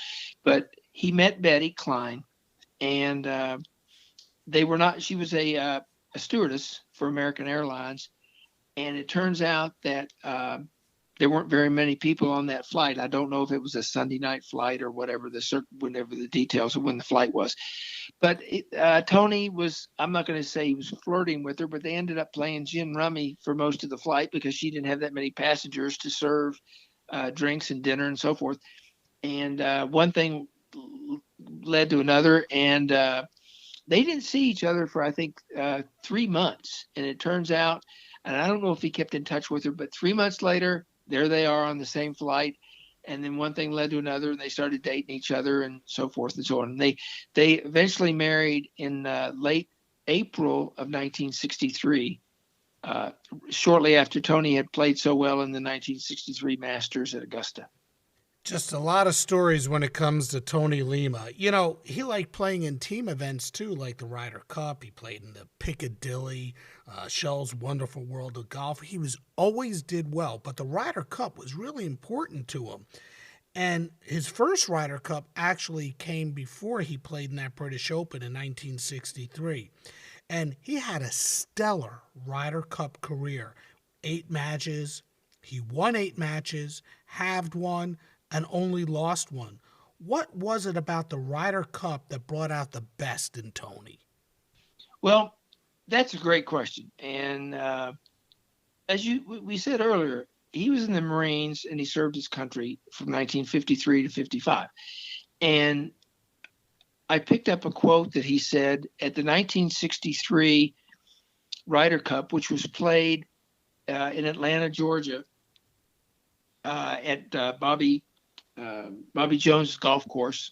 But he met Betty Klein, and she was a stewardess for American Airlines. And it turns out that there weren't very many people on that flight. I don't know if it was a Sunday night flight or whatever the details of when the flight was. But Tony was, I'm not going to say he was flirting with her, but they ended up playing gin rummy for most of the flight because she didn't have that many passengers to serve drinks and dinner and so forth. And one thing led to another, and they didn't see each other for, I think, 3 months. And it turns out, and I don't know if he kept in touch with her, but 3 months later, there they are on the same flight. And then one thing led to another, and they started dating each other and so forth and so on. And they eventually married in late April of 1963, shortly after Tony had played so well in the 1963 Masters at Augusta. Just a lot of stories when it comes to Tony Lema. You know, he liked playing in team events too, like the Ryder Cup. He played in the Piccadilly, Shell's Wonderful World of Golf. He always did well, but the Ryder Cup was really important to him. And his first Ryder Cup actually came before he played in that British Open in 1963. And he had a stellar Ryder Cup career. 8 matches. He won 8 matches, halved one, and only lost one. What was it about the Ryder Cup that brought out the best in Tony? Well, that's a great question. And as we said earlier, he was in the Marines and he served his country from 1953 to 55. And I picked up a quote that he said at the 1963 Ryder Cup, which was played in Atlanta, Georgia, at Bobby Jones golf course.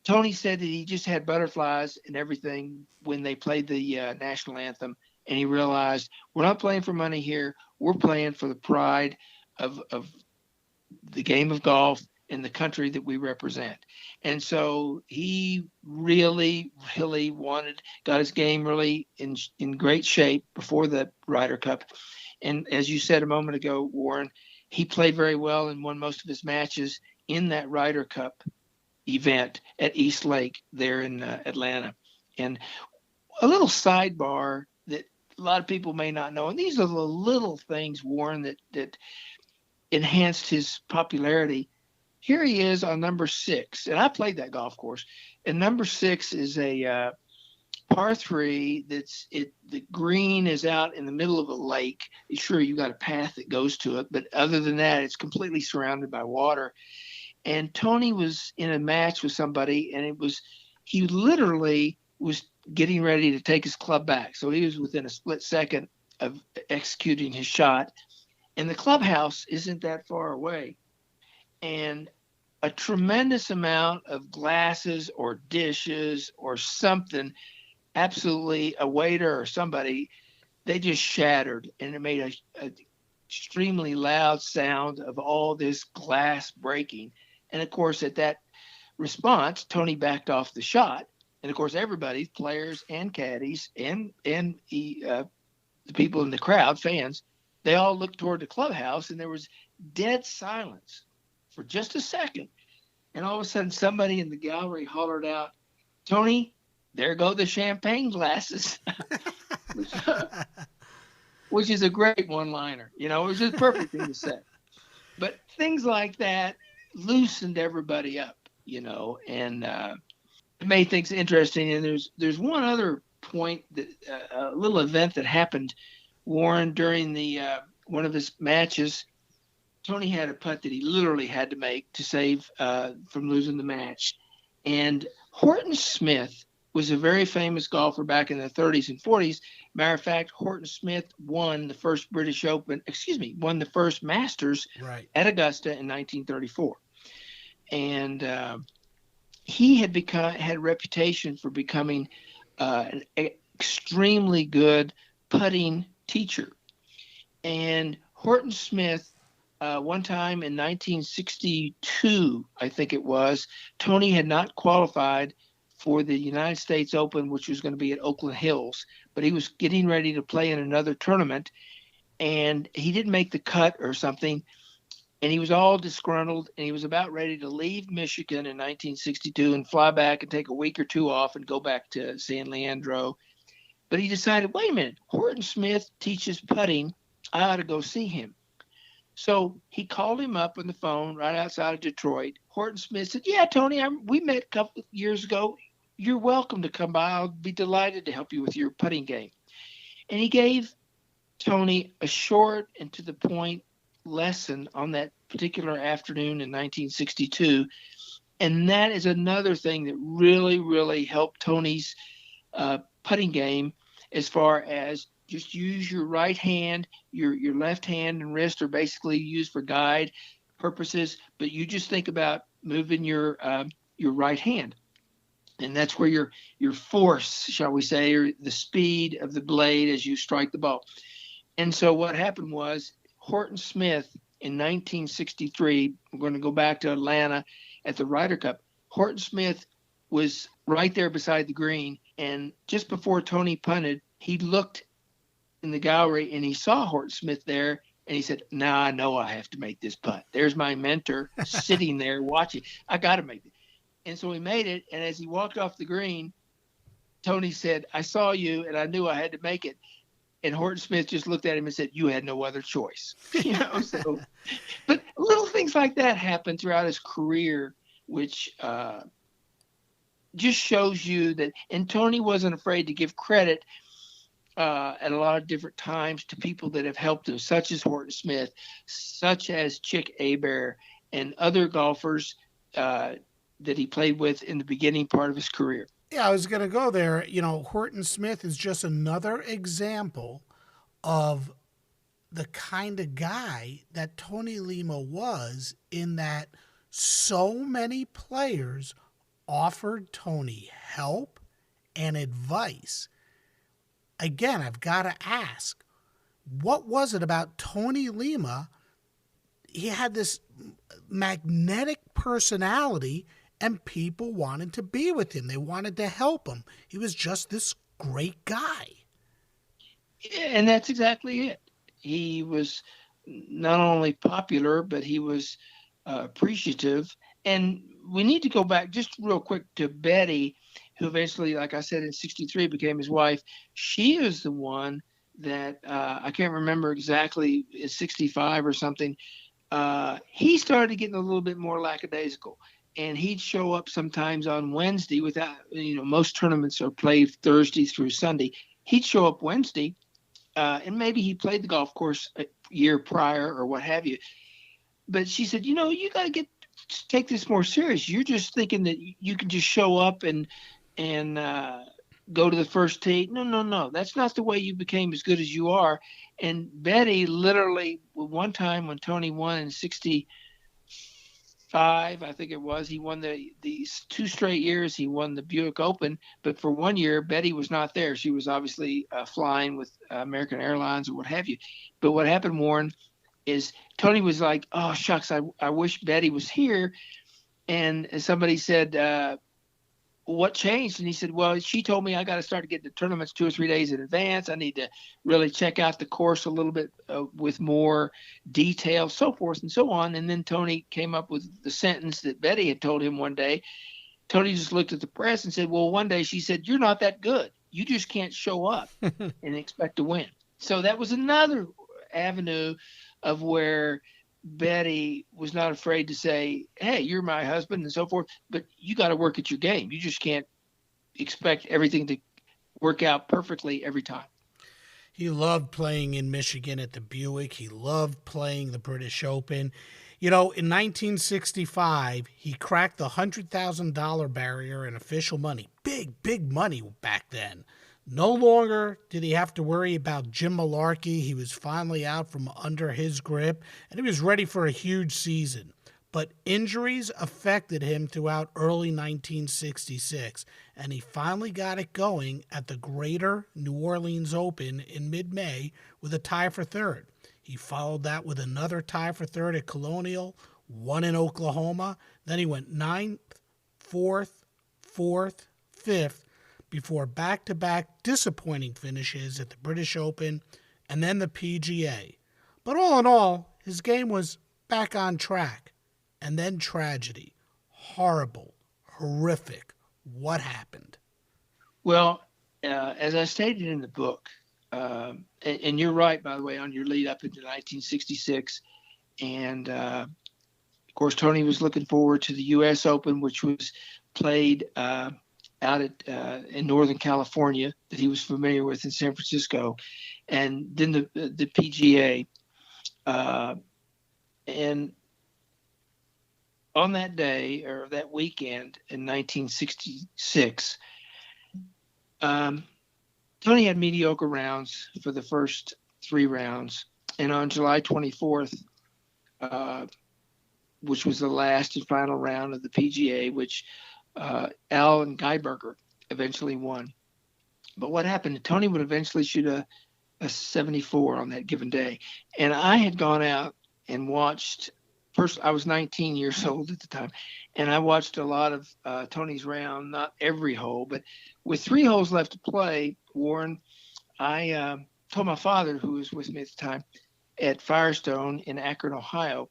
Tony said that he just had butterflies and everything when they played the national anthem, and he realized we're not playing for money here. We're playing for the pride of the game of golf in the country that we represent. And so he really, really got his game really in great shape before the Ryder Cup. And as you said a moment ago, Warren, he played very well and won most of his matches in that Ryder Cup event at East Lake there in Atlanta. And a little sidebar that a lot of people may not know, and these are the little things, Warren, that enhanced his popularity. Here he is on number 6, and I played that golf course. And number 6 is a par 3 the green is out in the middle of a lake. Sure, you got a path that goes to it, but other than that, it's completely surrounded by water. And Tony was in a match with somebody, and he literally was getting ready to take his club back. So he was within a split second of executing his shot. And the clubhouse isn't that far away. And a tremendous amount of glasses or dishes or something, absolutely a waiter or somebody, they just shattered. And it made a extremely loud sound of all this glass breaking. And of course, at that response, Tony backed off the shot. And of course, everybody, players and caddies and the people in the crowd, fans, they all looked toward the clubhouse, and there was dead silence for just a second. And all of a sudden, somebody in the gallery hollered out, "Tony, there go the champagne glasses," which is a great one-liner. You know, it was just a perfect thing to say. But things like that loosened everybody up, you know, and it made things interesting. And there's one other point, that a little event that happened, Warren, during the one of his matches. Tony had a putt that he literally had to make to save from losing the match. And Horton Smith was a very famous golfer back in the 30s and 40s. Matter of fact, Horton Smith won the first won the first Masters at Augusta in 1934. And he had had a reputation for becoming an extremely good putting teacher. And Horton Smith, one time in 1962, I think it was, Tony had not qualified for the United States Open, which was going to be at Oakland Hills, but he was getting ready to play in another tournament, and he didn't make the cut or something, and he was all disgruntled, and he was about ready to leave Michigan in 1962 and fly back and take a week or two off and go back to San Leandro. But he decided, wait a minute, Horton Smith teaches putting. I ought to go see him. So he called him up on the phone right outside of Detroit. Horton Smith said, "Yeah, Tony, we met a couple of years ago. You're welcome to come by. I'll be delighted to help you with your putting game." And he gave Tony a short and to the point lesson on that particular afternoon in 1962. And that is another thing that really, really helped Tony's putting game, as far as just use your right hand. Your left hand and wrist are basically used for guide purposes, but you just think about moving your right hand. And that's where your force, shall we say, or the speed of the blade as you strike the ball. And so what happened was Horton Smith in 1963, we're going to go back to Atlanta at the Ryder Cup. Horton Smith was right there beside the green. And just before Tony punted, he looked in the gallery and he saw Horton Smith there. And he said, "Now I know I have to make this putt. There's my mentor sitting there watching. I got to make it." And so he made it. And as he walked off the green, Tony said, "I saw you and I knew I had to make it." And Horton Smith just looked at him and said, "You had no other choice." You know, so, but little things like that happened throughout his career, which just shows you that. And Tony wasn't afraid to give credit at a lot of different times to people that have helped him, such as Horton Smith, such as Chick Hebert, and other golfers that he played with in the beginning part of his career. Yeah, I was going to go there. You know, Horton Smith is just another example of the kind of guy that Tony Lema was, in that so many players offered Tony help and advice. Again, I've got to ask, what was it about Tony Lema? He had this magnetic personality, and people wanted to be with him. They wanted to help him. He was just this great guy. And that's exactly it. He was not only popular, but he was appreciative. And we need to go back just real quick to Betty, who eventually, like I said, in 63 became his wife. She is the one that I can't remember exactly, is 65 or something. He started getting a little bit more lackadaisical. And he'd show up sometimes on Wednesday without, most tournaments are played Thursday through Sunday. He'd show up Wednesday, and maybe he played the golf course a year prior or what have you. But she said, you got to take this more serious. You're just thinking that you can just show up and go to the first tee. No. That's not the way you became as good as you are. And Betty literally, one time when Tony won in 65, I think it was, he won these 2 straight years. He won the Buick Open. But for 1 year, Betty was not there. She was obviously flying with American Airlines or what have you. But what happened, Warren, is Tony was like, oh, shucks, I wish Betty was here. And somebody said, what changed? And he said, well, she told me I got to start to get the tournaments 2 or 3 days in advance. I need to really check out the course a little bit with more detail, so forth and so on. And then Tony came up with the sentence that Betty had told him one day. Tony just looked at the press and said, well, one day she said, you're not that good. You just can't show up and expect to win. So that was another avenue of where Betty was not afraid to say, hey, you're my husband and so forth, but you got to work at your game. You just can't expect everything to work out perfectly every time. He loved playing in Michigan at the Buick. He loved playing the British Open. You know, in 1965, he cracked the $100,000 barrier in official money. Big money back then. No longer did he have to worry about Jim Malarkey. He was finally out from under his grip, and he was ready for a huge season. But injuries affected him throughout early 1966, and he finally got it going at the Greater New Orleans Open in mid-May with a tie for third. He followed that with another tie for third at Colonial, one in Oklahoma. Then he went 9th, 4th, 4th, 5th, before back-to-back disappointing finishes at the British Open and then the PGA. But all in all, his game was back on track. And then tragedy. Horrible. Horrific. What happened? Well, as I stated in the book, and you're right, by the way, on your lead up into 1966. And, of course, Tony was looking forward to the U.S. Open, which was played out in Northern California that he was familiar with in San Francisco, and then the PGA. And on that day or that weekend in 1966, Tony had mediocre rounds for the first 3 rounds. And on July 24th, which was the last and final round of the PGA, which Alan Geiberger eventually won. But what happened? Tony would eventually shoot a 74 on that given day. And I had gone out and watched, first I was 19 years old at the time, and I watched a lot of Tony's round, not every hole, but with 3 holes left to play, Warren, I told my father, who was with me at the time, at Firestone in Akron, Ohio,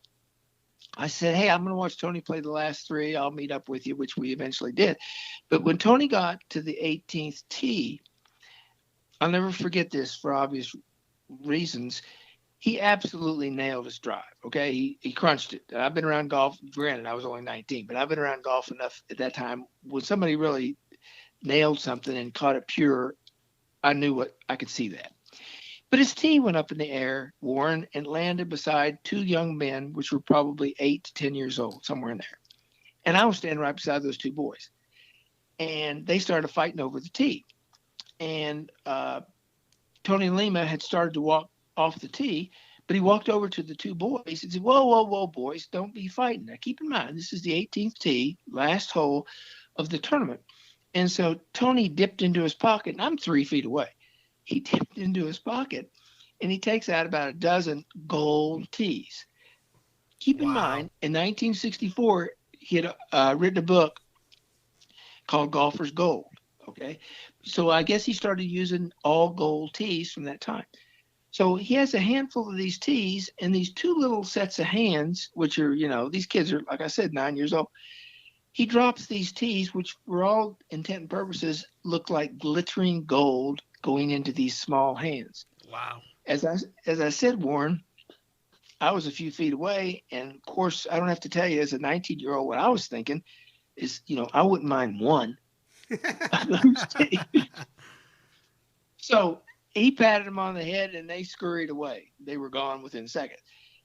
I said, hey, I'm going to watch Tony play the last 3. I'll meet up with you, which we eventually did. But when Tony got to the 18th tee, I'll never forget this for obvious reasons. He absolutely nailed his drive, okay? He crunched it. I've been around golf. Granted, I was only 19, but I've been around golf enough at that time. When somebody really nailed something and caught it pure, I knew I could see that. But his tee went up in the air, Warren, and landed beside 2 young men, which were probably 8 to 10 years old, somewhere in there. And I was standing right beside those 2 boys. And they started fighting over the tee. And Tony Lema had started to walk off the tee, but he walked over to the 2 boys and said, whoa, boys, don't be fighting. Now, keep in mind, this is the 18th tee, last hole of the tournament. And so Tony dipped into his pocket, and I'm 3 feet away. He dipped into his pocket, and he takes out about a dozen gold tees. Keep in mind, in 1964, he had written a book called Golfer's Gold, okay? So I guess he started using all gold tees from that time. So he has a handful of these tees and these 2 little sets of hands, which are, these kids are, like I said, 9 years old. He drops these tees, which for all intent and purposes look like glittering gold going into these small hands. Wow. As I said, Warren, I was a few feet away. And of course, I don't have to tell you, as a 19-year-old, what I was thinking is, I wouldn't mind one of those tees. So he patted them on the head and they scurried away. They were gone within seconds.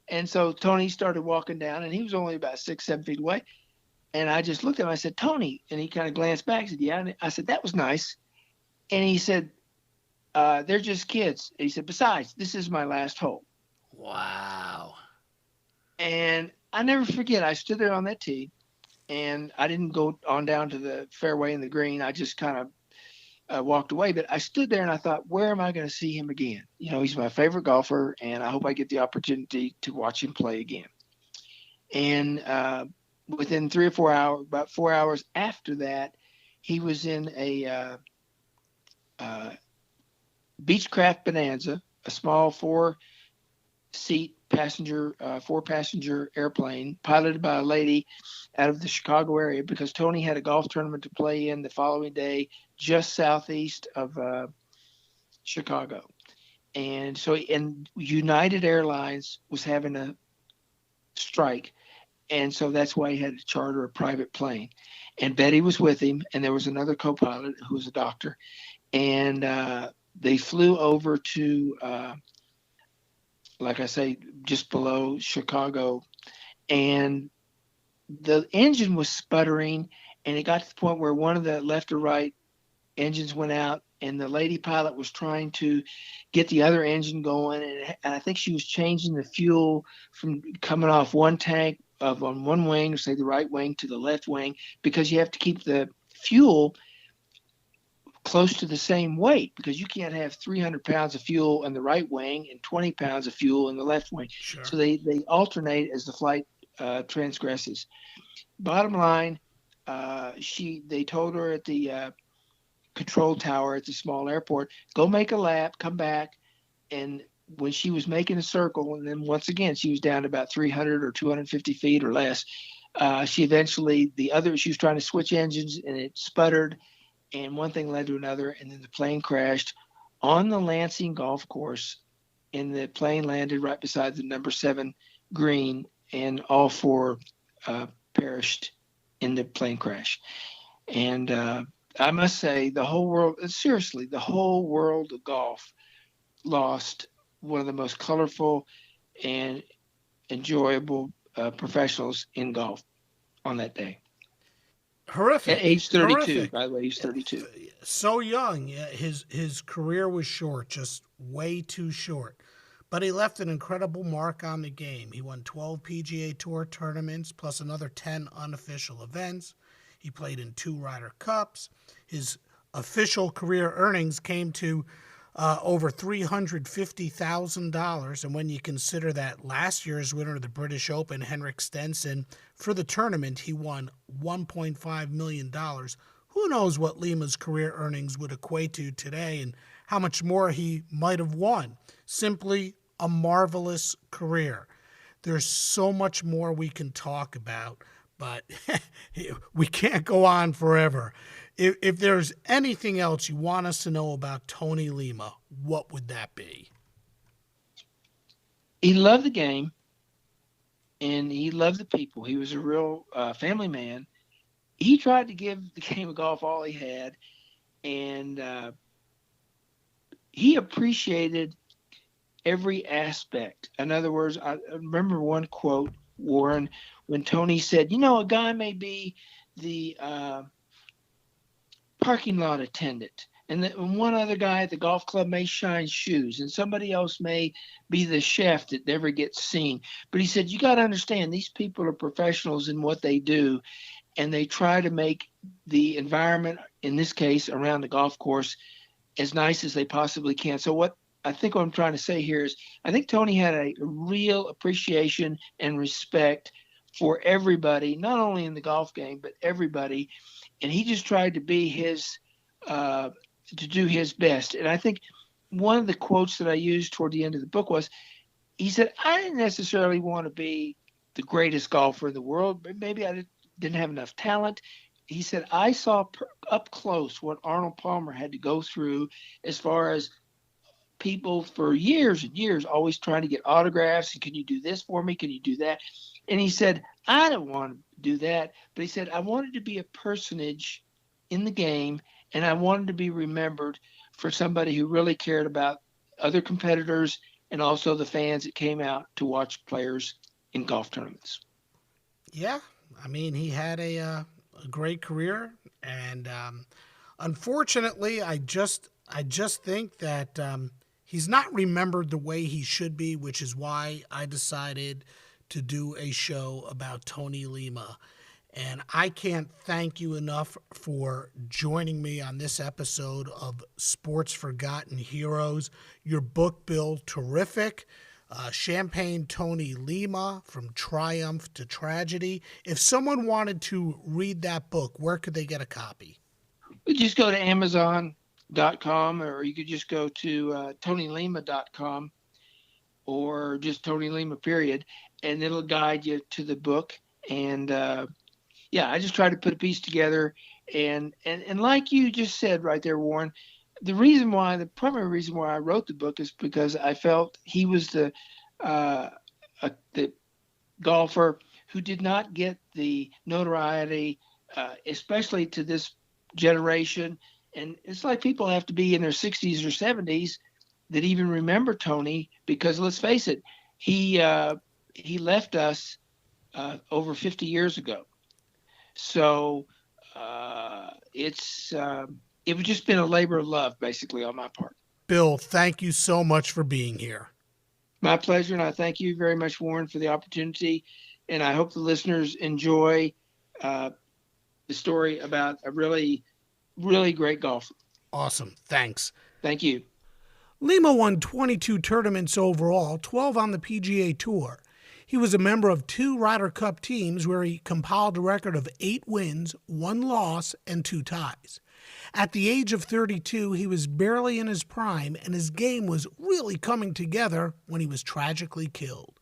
And so Tony started walking down, and he was only about 6, 7 feet away. And I just looked at him. I said, Tony. And he kind of glanced back and said, yeah. And I said, that was nice. And he said, they're just kids. He said, besides, this is my last hole. Wow. And I never forget, I stood there on that tee, and I didn't go on down to the fairway and the green. I just kind of walked away. But I stood there and I thought, where am I going to see him again? You know, he's my favorite golfer, and I hope I get the opportunity to watch him play again. And within 3 or 4 hours, about 4 hours after that, he was in a Beechcraft Bonanza, a small four-passenger airplane piloted by a lady out of the Chicago area, because Tony had a golf tournament to play in the following day just southeast of Chicago. And so, and United Airlines was having a strike. And so that's why he had to charter a private plane. And Betty was with him, and there was another co-pilot who was a doctor. And they flew over to, like I say, just below Chicago. And the engine was sputtering, and it got to the point where one of the left or right engines went out, and the lady pilot was trying to get the other engine going. And I think she was changing the fuel from coming off one tank on one wing, say the right wing, to the left wing, because you have to keep the fuel close to the same weight, because you can't have 300 pounds of fuel in the right wing and 20 pounds of fuel in the left wing. Sure. So they alternate as the flight transgresses. Bottom line, they told her at the control tower at the small airport, go make a lap, come back. And when she was making a circle, and then once again, she was down to about 300 or 250 feet or less, she was trying to switch engines, and it sputtered, and one thing led to another, and then the plane crashed on the Lansing golf course, and the plane landed right beside the number 7 green, and all 4 perished in the plane crash. And I must say, the whole world of golf lost one of the most colorful and enjoyable professionals in golf on that day. Horrific. At age 32, Horrific. by the way, he's 32. So young. Yeah, his career was short, just way too short. But he left an incredible mark on the game. He won 12 PGA Tour tournaments, plus another 10 unofficial events. He played in 2 Ryder Cups. His official career earnings came to over $350,000. And when you consider that last year's winner of the British Open, Henrik Stenson, for the tournament, he won $1.5 million. Who knows what Lema's career earnings would equate to today and how much more he might have won. Simply a marvelous career. There's so much more we can talk about, but we can't go on forever. If there's anything else you want us to know about Tony Lema, what would that be? He loved the game, and he loved the people. He was a real family man. He tried to give the game of golf all he had, and he appreciated every aspect. In other words, I remember one quote, Warren, when Tony said, a guy may be the parking lot attendant, and one other guy at the golf club may shine shoes, and somebody else may be the chef that never gets seen. But he said, you got to understand, these people are professionals in what they do, and they try to make the environment, in this case, around the golf course, as nice as they possibly can. So what I'm trying to say here is, I think Tony had a real appreciation and respect for everybody, not only in the golf game, but everybody. And he just tried to be to do his best. And I think one of the quotes that I used toward the end of the book was, he said, I didn't necessarily want to be the greatest golfer in the world, but maybe I didn't have enough talent. He said, I saw up close what Arnold Palmer had to go through, as far as people for years and years always trying to get autographs, and can you do this for me? Can you do that? And he said, I don't want to do that. But he said, I wanted to be a personage in the game, and I wanted to be remembered for somebody who really cared about other competitors and also the fans that came out to watch players in golf tournaments. Yeah, I mean, he had a great career, and Unfortunately, I just think that he's not remembered the way he should be, which is why I decided to do a show about Tony Lema. And I can't thank you enough for joining me on this episode of Sports Forgotten Heroes. Your book, Bill, terrific. Champagne Tony Lema, From Triumph to Tragedy. If someone wanted to read that book, where could they get a copy? You just go to Amazon.com, or you could just go to TonyLema.com, or just Tony Lema, period, and it'll guide you to the book. And I just try to put a piece together. And like you just said right there, Warren, the primary reason why I wrote the book is because I felt he was the golfer who did not get the notoriety, especially to this generation. And it's like people have to be in their 60s or 70s that even remember Tony, because let's face it, he left us over 50 years ago. So it would just been a labor of love, basically, on my part. Bill, thank you so much for being here. My pleasure, and I thank you very much, Warren, for the opportunity. And I hope the listeners enjoy the story about a really, really great golfer. Awesome. Thanks. Thank you. Lema won 22 tournaments overall, 12 on the PGA Tour. He was a member of 2 Ryder Cup teams where he compiled a record of 8 wins, 1 loss, and 2 ties. At the age of 32, he was barely in his prime, and his game was really coming together when he was tragically killed.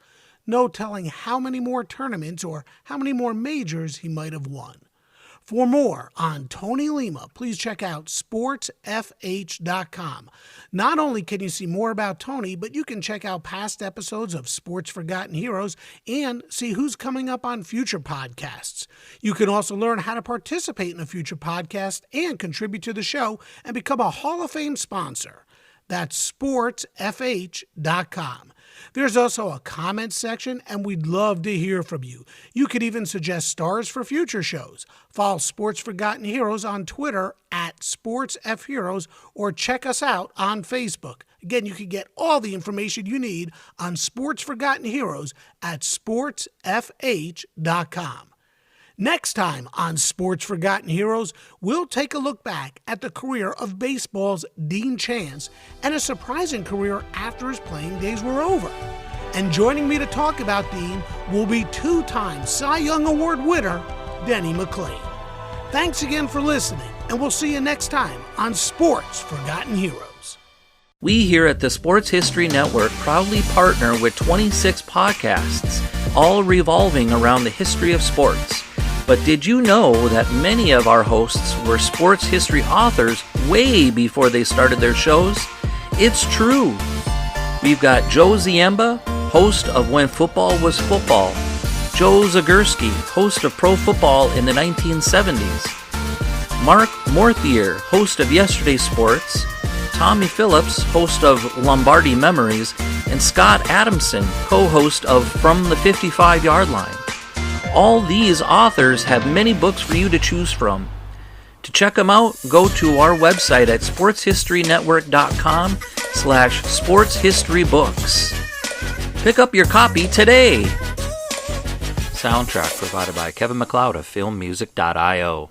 No telling how many more tournaments or how many more majors he might have won. For more on Tony Lema, please check out sportsfh.com. Not only can you see more about Tony, but you can check out past episodes of Sports Forgotten Heroes and see who's coming up on future podcasts. You can also learn how to participate in a future podcast and contribute to the show and become a Hall of Fame sponsor. That's sportsfh.com. There's also a comment section, and we'd love to hear from you. You could even suggest stars for future shows. Follow Sports Forgotten Heroes on Twitter at SportsFHeroes, or check us out on Facebook. Again, you can get all the information you need on Sports Forgotten Heroes at sportsfh.com. Next time on Sports Forgotten Heroes, we'll take a look back at the career of baseball's Dean Chance and a surprising career after his playing days were over. And joining me to talk about Dean will be 2-time Cy Young Award winner Denny McLain. Thanks again for listening, and we'll see you next time on Sports Forgotten Heroes. We here at the Sports History Network proudly partner with 26 podcasts, all revolving around the history of sports. But did you know that many of our hosts were sports history authors way before they started their shows? It's true. We've got Joe Ziemba, host of When Football Was Football, Joe Zagurski, host of Pro Football in the 1970s, Mark Morthier, host of Yesterday Sports, Tommy Phillips, host of Lombardi Memories, and Scott Adamson, co-host of From the 55-Yard Line. All these authors have many books for you to choose from. To check them out, go to our website at sportshistorynetwork.com/sportshistorybooks. Pick up your copy today. Soundtrack provided by Kevin MacLeod of filmmusic.io.